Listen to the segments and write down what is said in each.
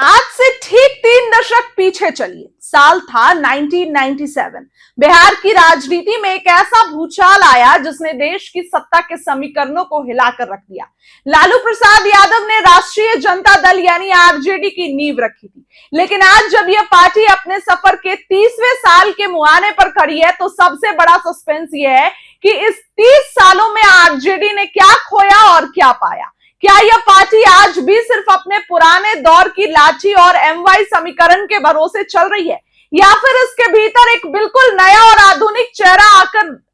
आज से ठीक 3 दशक पीछे चलिए। साल था 1997। बिहार की राजनीति में एक ऐसा भूचाल आया जिसने देश की सत्ता के समीकरणों को हिलाकर रख दिया। लालू प्रसाद यादव ने राष्ट्रीय जनता दल यानी आरजेडी की नींव रखी थी, लेकिन आज जब यह पार्टी अपने सफर के 30वें साल के मुहाने पर खड़ी है तो सबसे बड़ा सस्पेंस यह है कि इस 30 सालों में आरजेडी ने क्या खोया और क्या पाया। क्या यह पार्टी आज भी सिर्फ अपने पुराने दौर की लाठी और एमवाई समीकरण के भरोसे चल रही है, या फिर इसके भीतर एक बिल्कुल नया और आधुनिक चेहरा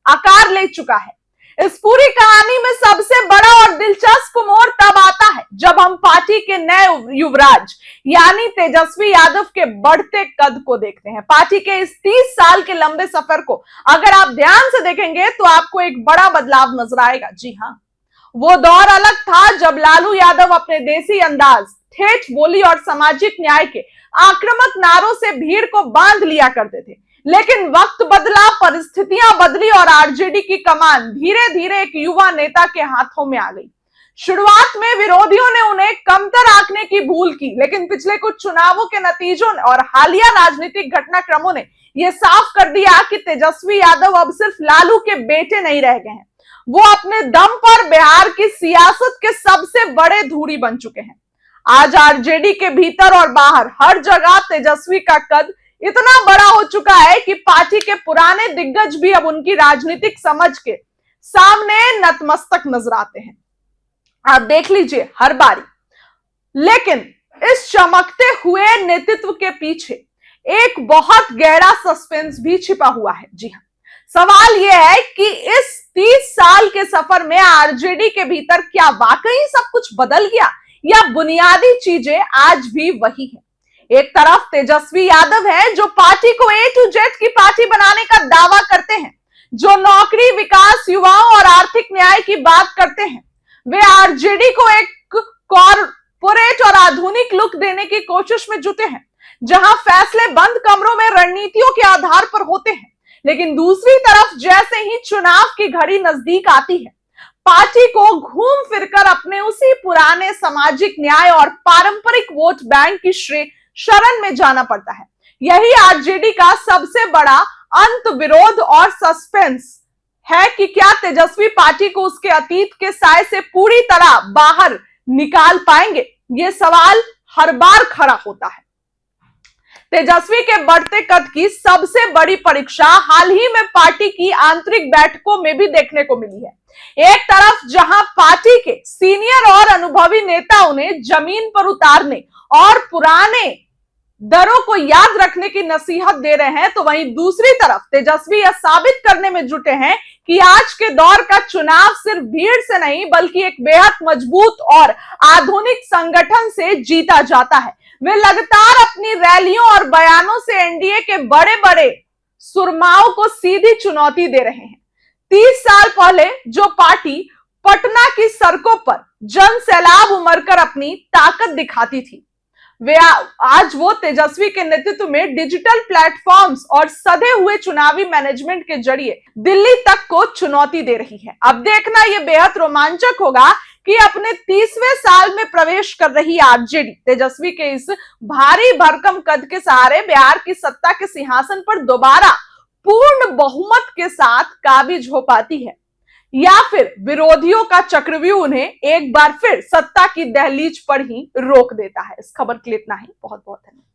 आकार ले चुका है? इस पूरी कहानी में सबसे बड़ा और दिलचस्प मोड़ तब आता है जब हम पार्टी के नए युवराज यानी तेजस्वी यादव के बढ़ते कद को देखते हैं। पार्टी के इस 30 साल के लंबे सफर को अगर आप ध्यान से देखेंगे तो आपको एक बड़ा बदलाव नजर आएगा। जी हां, वो दौर अलग था जब लालू यादव अपने देसी अंदाज, ठेठ बोली और सामाजिक न्याय के आक्रामक नारों से भीड़ को बांध लिया करते थे। लेकिन वक्त बदला, परिस्थितियां बदली और आरजेडी की कमान धीरे धीरे एक युवा नेता के हाथों में आ गई। शुरुआत में विरोधियों ने उन्हें कमतर आंकने की भूल की, लेकिन पिछले कुछ चुनावों के नतीजों और हालिया राजनीतिक घटनाक्रमों ने यह साफ कर दिया कि तेजस्वी यादव अब सिर्फ लालू के बेटे नहीं रह गए हैं, वो अपने दम पर बिहार की सियासत के सबसे बड़े धुरी बन चुके हैं। आज आरजेडी के भीतर और बाहर हर जगह तेजस्वी का कद इतना बड़ा हो चुका है कि पार्टी के पुराने दिग्गज भी अब उनकी राजनीतिक समझ के सामने नतमस्तक नजर आते हैं। आप देख लीजिए हर बारी। लेकिन इस चमकते हुए नेतृत्व के पीछे एक बहुत गहरा सस्पेंस भी छिपा हुआ है। जी हां, सवाल यह है कि इस 30 साल के सफर में आरजेडी के भीतर क्या वाकई सब कुछ बदल गया या बुनियादी चीजें आज भी वही है। एक तरफ तेजस्वी यादव है जो पार्टी को A to Z की पार्टी बनाने का दावा करते हैं, जो नौकरी, विकास, युवाओं और आर्थिक न्याय की बात करते हैं। वे आरजेडी को एक कॉर्पोरेट और आधुनिक लुक देने की कोशिश में जुटे हैं, जहां फैसले बंद कमरों में रणनीतियों के आधार पर होते हैं। लेकिन दूसरी तरफ जैसे ही चुनाव की घड़ी नजदीक आती है, पार्टी को घूम फिरकर अपने उसी पुराने सामाजिक न्याय और पारंपरिक वोट बैंक की शरण में जाना पड़ता है। यही आरजेडी का सबसे बड़ा अंत विरोध और सस्पेंस है कि क्या तेजस्वी पार्टी को उसके अतीत के साए से पूरी तरह बाहर निकाल पाएंगे। यह सवाल हर बार खड़ा होता है। तेजस्वी के बढ़ते कद की सबसे बड़ी परीक्षा हाल ही में पार्टी की आंतरिक बैठकों में भी देखने को मिली है। एक तरफ जहां पार्टी के सीनियर और अनुभवी नेता उन्हें जमीन पर उतारने और पुराने दरों को याद रखने की नसीहत दे रहे हैं, तो वहीं दूसरी तरफ तेजस्वी यह साबित करने में जुटे हैं कि आज के दौर का चुनाव सिर्फ भीड़ से नहीं बल्कि एक बेहद मजबूत और आधुनिक संगठन से जीता जाता है। वे लगातार अपनी रैलियों और बयानों से एनडीए के बड़े बड़े सुरमाओं को सीधी चुनौती दे रहे हैं। 30 साल पहले जो पार्टी पटना की सड़कों पर जन सैलाब उमड़कर अपनी ताकत दिखाती थी, वे आज वो तेजस्वी के नेतृत्व में डिजिटल प्लेटफॉर्म्स और सधे हुए चुनावी मैनेजमेंट के जरिए दिल्ली तक को चुनौती दे रही है। अब देखना यह बेहद रोमांचक होगा कि अपने 30वें साल में प्रवेश कर रही आरजेडी तेजस्वी के इस भारी भरकम कद के सहारे बिहार की सत्ता के सिंहासन पर दोबारा पूर्ण बहुमत के साथ काबिज हो पाती है, या फिर विरोधियों का चक्रव्यूह उन्हें एक बार फिर सत्ता की दहलीज पर ही रोक देता है। इस खबर के लिए इतना ही। बहुत बहुत धन्यवाद।